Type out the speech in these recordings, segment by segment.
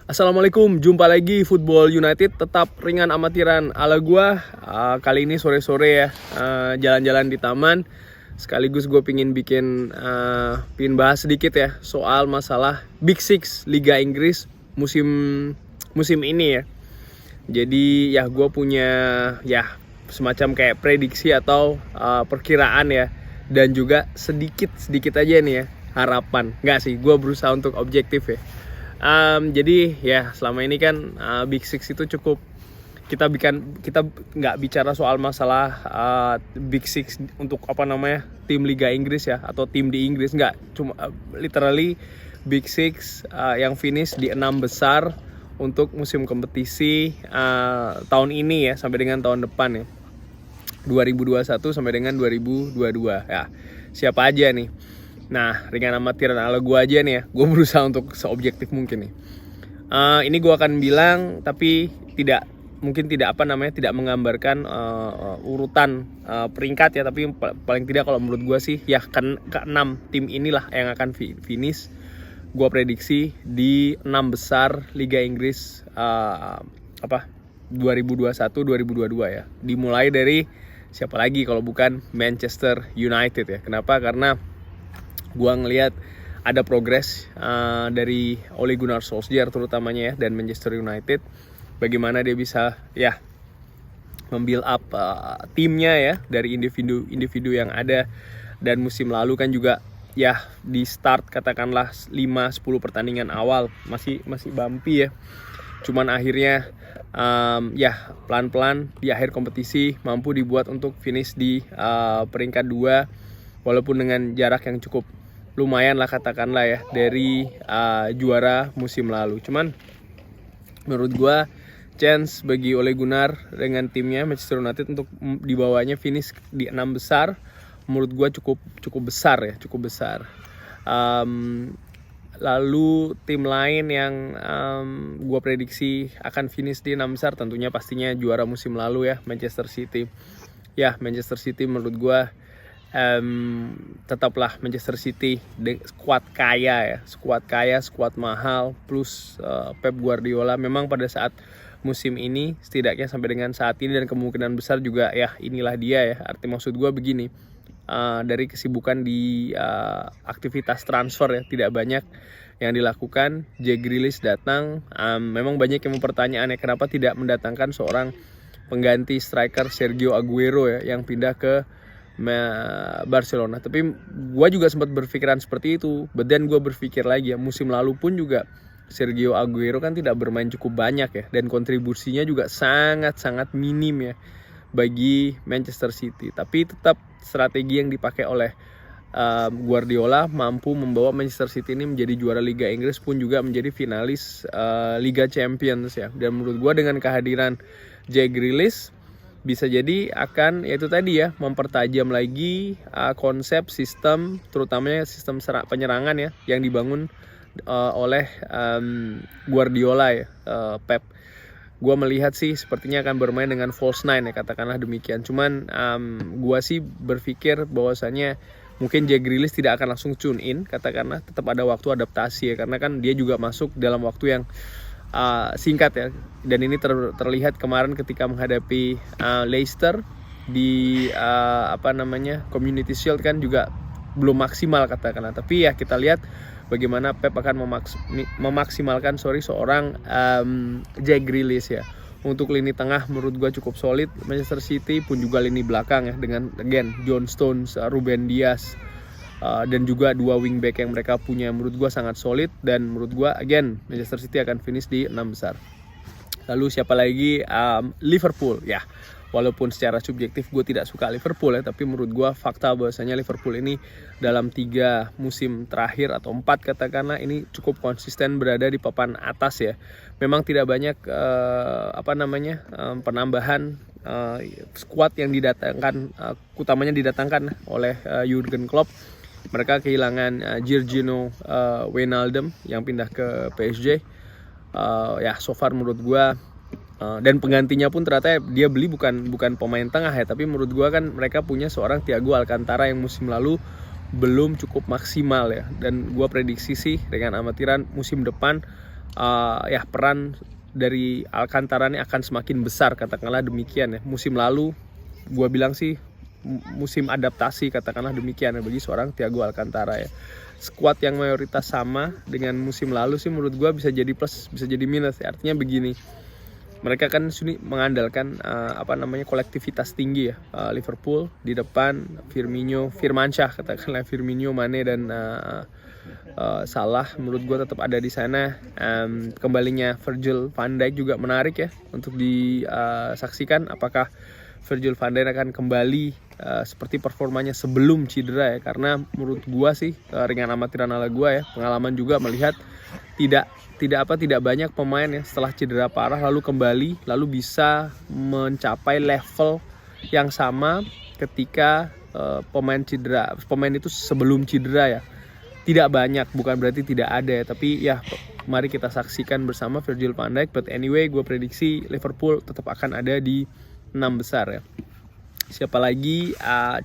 Assalamualaikum, jumpa lagi Football United, tetap ringan amatiran ala gua. Kali ini sore-sore ya, jalan-jalan di taman. Sekaligus gue pingin bahas sedikit ya soal masalah Big Six Liga Inggris musim ini ya. Jadi ya gue punya ya semacam kayak prediksi atau perkiraan ya, dan juga sedikit aja nih ya harapan. Nggak sih, gue berusaha untuk objektif ya. Jadi ya selama ini kan Big Six itu cukup kita nggak bicara soal masalah Big Six untuk tim Liga Inggris ya, atau tim di Inggris, nggak, cuma literally Big Six yang finish di 6 besar untuk musim kompetisi tahun ini ya, sampai dengan tahun depan ya, 2021 sampai dengan 2022 ya. Siapa aja nih? Nah, ringan amatiran ala gue aja nih ya. Gue berusaha untuk seobjektif mungkin nih. Ini gue akan bilang, tapi tidak menggambarkan urutan peringkat ya. Tapi paling tidak kalau menurut gue sih ya ke-6 tim inilah yang akan finish. Gue prediksi di 6 besar Liga Inggris 2021-2022 ya. Dimulai dari siapa lagi kalau bukan Manchester United ya. Kenapa? Karena gua ngelihat ada progres dari Ole Gunnar Solskjaer terutamanya ya, dan Manchester United, bagaimana dia bisa ya membuild up timnya ya dari individu yang ada. Dan musim lalu kan juga ya di start katakanlah 5-10 pertandingan awal masih bumpy ya. Cuman akhirnya ya pelan-pelan di akhir kompetisi mampu dibuat untuk finish di peringkat 2, walaupun dengan jarak yang cukup lumayan lah katakanlah ya dari juara musim lalu. Cuman menurut gue chance bagi Ole Gunnar dengan timnya Manchester United untuk dibawanya finish di 6 besar menurut gue cukup besar ya, cukup besar. Lalu tim lain yang gue prediksi akan finish di 6 besar tentunya pastinya juara musim lalu ya, Manchester City. Ya, Manchester City menurut gue tetaplah Manchester City, squad kaya, squad mahal, plus Pep Guardiola. Memang pada saat musim ini, setidaknya sampai dengan saat ini dan kemungkinan besar juga ya inilah dia ya. Arti maksud gue begini, dari kesibukan di aktivitas transfer ya, tidak banyak yang dilakukan. Jack Grealish datang, memang banyak yang mempertanyakan kenapa tidak mendatangkan seorang pengganti striker Sergio Aguero ya, yang pindah ke Barcelona. Tapi gue juga sempat berpikiran seperti itu, but then gue berpikir lagi ya, musim lalu pun juga Sergio Aguero kan tidak bermain cukup banyak ya, dan kontribusinya juga sangat minim ya bagi Manchester City. Tapi tetap strategi yang dipakai oleh Guardiola mampu membawa Manchester City ini menjadi juara Liga Inggris, pun juga menjadi finalis Liga Champions ya. Dan menurut gue dengan kehadiran Jack Grealish bisa jadi akan yaitu tadi ya, mempertajam lagi konsep sistem, terutamanya sistem penyerangan ya, yang dibangun oleh Guardiola ya, Pep. Gue melihat sih sepertinya akan bermain dengan false nine ya, katakanlah demikian. Cuman gue sih berpikir bahwasannya mungkin Jack Grealish tidak akan langsung tune in, katakanlah tetap ada waktu adaptasi ya, karena kan dia juga masuk dalam waktu yang singkat ya. Dan ini terlihat kemarin ketika menghadapi Leicester di Community Shield kan juga belum maksimal katakanlah. Tapi ya kita lihat bagaimana Pep akan memaksimalkan seorang Jack Grealish ya. Untuk lini tengah menurut gue cukup solid Manchester City, pun juga lini belakang ya, dengan John Stones, Ruben Dias, dan juga 2 wingback yang mereka punya menurut gue sangat solid. Dan menurut gue Manchester City akan finish di 6 besar. Lalu siapa lagi? Liverpool ya. Walaupun secara subjektif gue tidak suka Liverpool ya, tapi menurut gue fakta bahwasanya Liverpool ini dalam 3 musim terakhir atau 4 katakanlah ini cukup konsisten berada di papan atas ya. Memang tidak banyak penambahan skuad yang didatangkan, utamanya didatangkan oleh Jurgen Klopp. Mereka kehilangan Georginio Wijnaldum yang pindah ke PSG. Ya so far menurut gue, dan penggantinya pun ternyata dia beli bukan pemain tengah ya, tapi menurut gue kan mereka punya seorang Thiago Alcantara yang musim lalu belum cukup maksimal ya. Dan gue prediksi sih dengan amatiran musim depan ya peran dari Alcantara ini akan semakin besar, katakanlah demikian ya. Musim lalu gue bilang sih musim adaptasi, katakanlah demikian ya, bagi seorang Thiago Alcantara ya. Skuad yang mayoritas sama dengan musim lalu sih menurut gue bisa jadi plus, bisa jadi minus ya. Artinya begini, mereka kan mengandalkan kolektivitas tinggi ya. Liverpool di depan, Firmansyah, katakanlah Firmino, Mane dan Salah menurut gue tetap ada di sana. Kembalinya Virgil van Dijk juga menarik ya untuk disaksikan. Apakah Virgil van Dijk akan kembali seperti performanya sebelum cedera ya? Karena menurut gue sih ringan amatiran ala gue ya, pengalaman juga melihat tidak banyak pemain ya setelah cedera parah lalu kembali lalu bisa mencapai level yang sama ketika pemain itu sebelum cedera ya. Tidak banyak, bukan berarti tidak ada ya, tapi ya mari kita saksikan bersama Virgil van Dijk. But anyway, gue prediksi Liverpool tetap akan ada di 6 besar ya. Siapa lagi?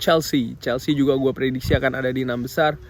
Chelsea juga gue prediksi akan ada di 6 besar.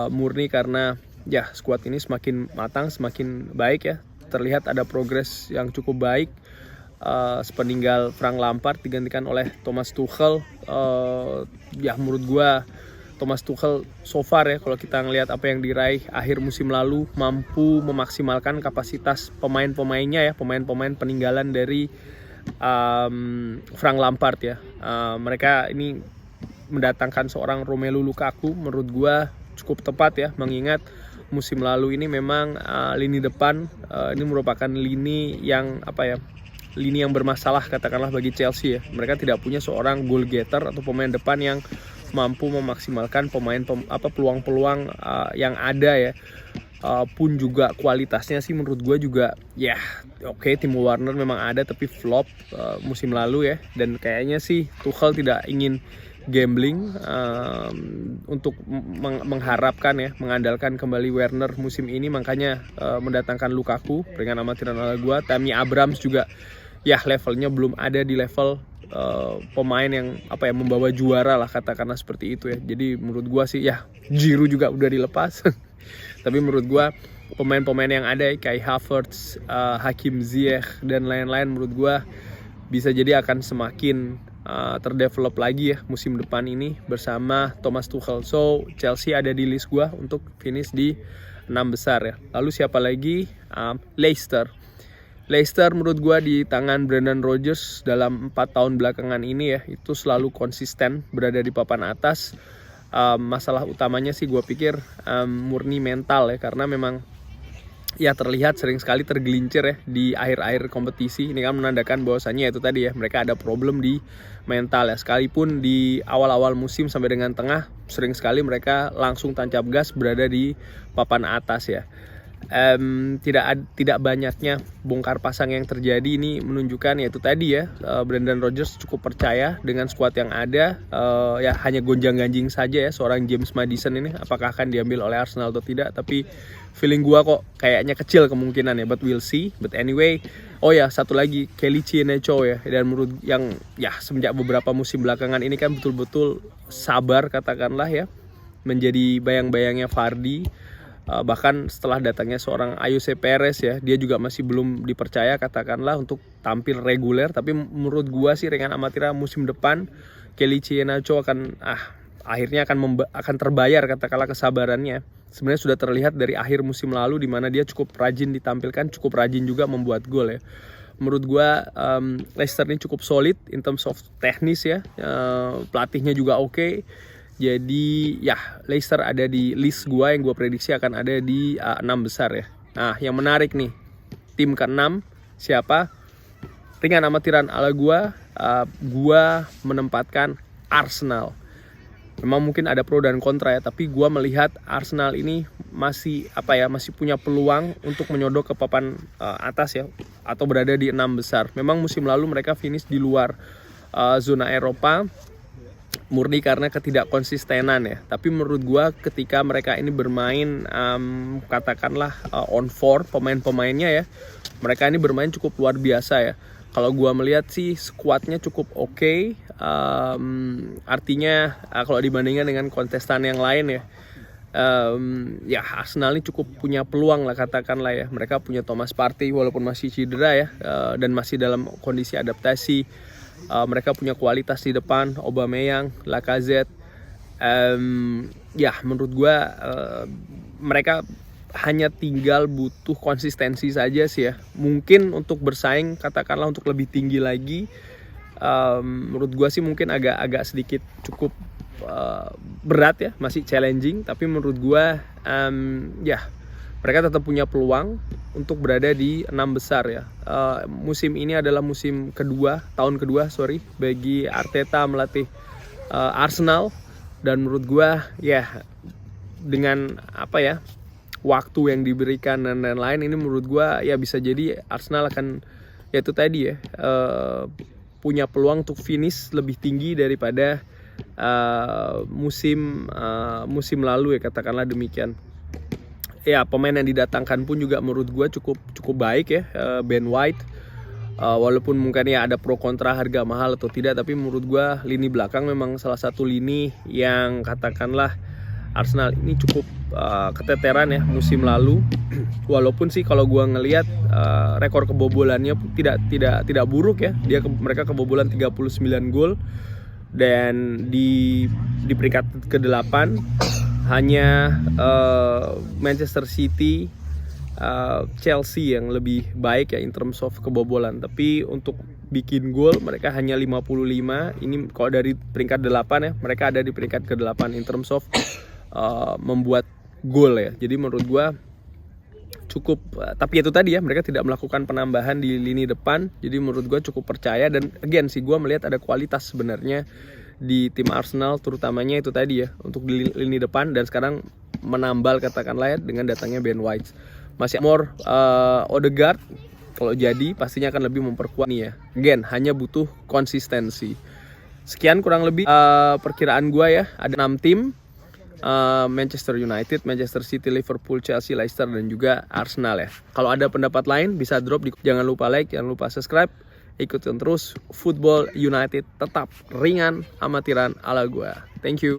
Murni karena ya skuad ini semakin matang, semakin baik ya. Terlihat ada progres yang cukup baik. Sepeninggal Frank Lampard digantikan oleh Thomas Tuchel. Ya menurut gue Thomas Tuchel so far ya, kalau kita ngelihat apa yang diraih akhir musim lalu, mampu memaksimalkan kapasitas pemain-pemainnya ya, pemain-pemain peninggalan dari Frank Lampard ya. Mereka ini mendatangkan seorang Romelu Lukaku, menurut gua cukup tepat ya, mengingat musim lalu ini memang lini depan ini merupakan lini yang lini yang bermasalah katakanlah bagi Chelsea ya. Mereka tidak punya seorang goal getter atau pemain depan yang mampu memaksimalkan peluang-peluang yang ada ya. Pun juga kualitasnya sih menurut gue juga ya oke, Timo Werner memang ada tapi flop musim lalu ya. Dan kayaknya sih Tuchel tidak ingin gambling untuk mengharapkan ya, mengandalkan kembali Werner musim ini, makanya mendatangkan Lukaku dengan amatiran ala gue. Tammy Abrahams juga ya levelnya belum ada di level pemain yang membawa juara lah, katakanlah seperti itu ya. Jadi menurut gua sih ya Giroud juga udah dilepas. Tapi menurut gua pemain-pemain yang ada Kai Havertz, Hakim Ziyech dan lain-lain menurut gua bisa jadi akan semakin terdevelop lagi ya musim depan ini bersama Thomas Tuchel. So Chelsea ada di list gua untuk finish di 6 besar ya. Lalu siapa lagi? Leicester menurut gue di tangan Brendan Rodgers dalam 4 tahun belakangan ini ya, itu selalu konsisten berada di papan atas. Masalah utamanya sih gue pikir murni mental ya, karena memang ya terlihat sering sekali tergelincir ya di akhir-akhir kompetisi. Ini kan menandakan bahwasannya itu tadi ya, mereka ada problem di mental ya. Sekalipun di awal-awal musim sampai dengan tengah, sering sekali mereka langsung tancap gas berada di papan atas ya. Tidak banyaknya bongkar pasang yang terjadi ini menunjukkan yaitu tadi ya, Brendan Rodgers cukup percaya dengan skuad yang ada. Ya hanya gonjang-ganjing saja ya seorang James Maddison ini apakah akan diambil oleh Arsenal atau tidak, tapi feeling gua kok kayaknya kecil kemungkinan ya, but we'll see. But anyway, oh ya satu lagi Kelechi Iheanacho ya, dan menurut yang ya semenjak beberapa musim belakangan ini kan betul-betul sabar katakanlah ya, menjadi bayang-bayangnya Vardy. Bahkan setelah datangnya seorang Ayoze Perez ya, dia juga masih belum dipercaya katakanlah untuk tampil reguler. Tapi menurut gua sih ringan amatiran musim depan Kelechi Iheanacho akhirnya akan terbayar katakanlah kesabarannya. Sebenarnya sudah terlihat dari akhir musim lalu di mana dia cukup rajin ditampilkan, cukup rajin juga membuat gol ya. Menurut gua Leicester ini cukup solid in terms of teknis ya. Pelatihnya juga oke. Jadi ya Leicester ada di list gue yang gue prediksi akan ada di 6 besar ya. Nah yang menarik nih, tim ke-6 siapa? Ringan amatiran ala gue menempatkan Arsenal. Memang mungkin ada pro dan kontra ya, tapi gue melihat Arsenal ini masih punya peluang untuk menyodok ke papan atas ya, atau berada di 6 besar. Memang musim lalu mereka finish di luar zona Eropa, murni karena ketidakkonsistenan ya. Tapi menurut gua ketika mereka ini bermain katakanlah on form pemain-pemainnya ya, mereka ini bermain cukup luar biasa ya. Kalau gua melihat sih skuadnya cukup oke. Artinya kalau dibandingkan dengan kontestan yang lain ya, Ya Arsenal ini cukup punya peluang lah katakanlah ya. Mereka punya Thomas Partey walaupun masih cedera ya, dan masih dalam kondisi adaptasi. Mereka punya kualitas di depan, Aubameyang, Lacazette. Ya menurut gue mereka hanya tinggal butuh konsistensi saja sih ya. Mungkin untuk bersaing katakanlah untuk lebih tinggi lagi, menurut gue sih mungkin agak sedikit cukup berat ya, masih challenging. Tapi menurut gue ya mereka tetap punya peluang untuk berada di 6 besar ya. Musim ini adalah tahun kedua bagi Arteta melatih Arsenal. Dan menurut gue ya dengan waktu yang diberikan dan lain-lain, ini menurut gue ya bisa jadi Arsenal akan ya itu tadi ya, punya peluang untuk finish lebih tinggi daripada musim lalu ya, katakanlah demikian. Ya pemain yang didatangkan pun juga menurut gue cukup baik ya. Ben White, walaupun mungkin ya ada pro kontra harga mahal atau tidak, tapi menurut gue lini belakang memang salah satu lini yang katakanlah Arsenal ini cukup keteteran ya musim lalu. Walaupun sih kalau gue ngelihat rekor kebobolannya tidak buruk ya. Mereka kebobolan 39 gol, dan di peringkat ke-8 hanya Manchester City, Chelsea yang lebih baik ya in terms of kebobolan. Tapi untuk bikin gol mereka hanya 55. Ini kalau dari peringkat 8 ya, mereka ada di peringkat ke-8 in terms of membuat gol ya. Jadi menurut gua cukup, tapi itu tadi ya, mereka tidak melakukan penambahan di lini depan. Jadi menurut gua cukup percaya. Dan again sih gua melihat ada kualitas sebenarnya di tim Arsenal, terutamanya itu tadi ya untuk di lini depan. Dan sekarang menambal katakanlah ya dengan datangnya Ben White. Masih more Odegaard kalau jadi pastinya akan lebih memperkuat nih ya. Again hanya butuh konsistensi. Sekian kurang lebih perkiraan gua ya. Ada 6 tim, Manchester United, Manchester City, Liverpool, Chelsea, Leicester, dan juga Arsenal ya. Kalau ada pendapat lain bisa drop jangan lupa like, jangan lupa subscribe. Ikutin terus Football United, tetap ringan amatiran ala gua. Thank you.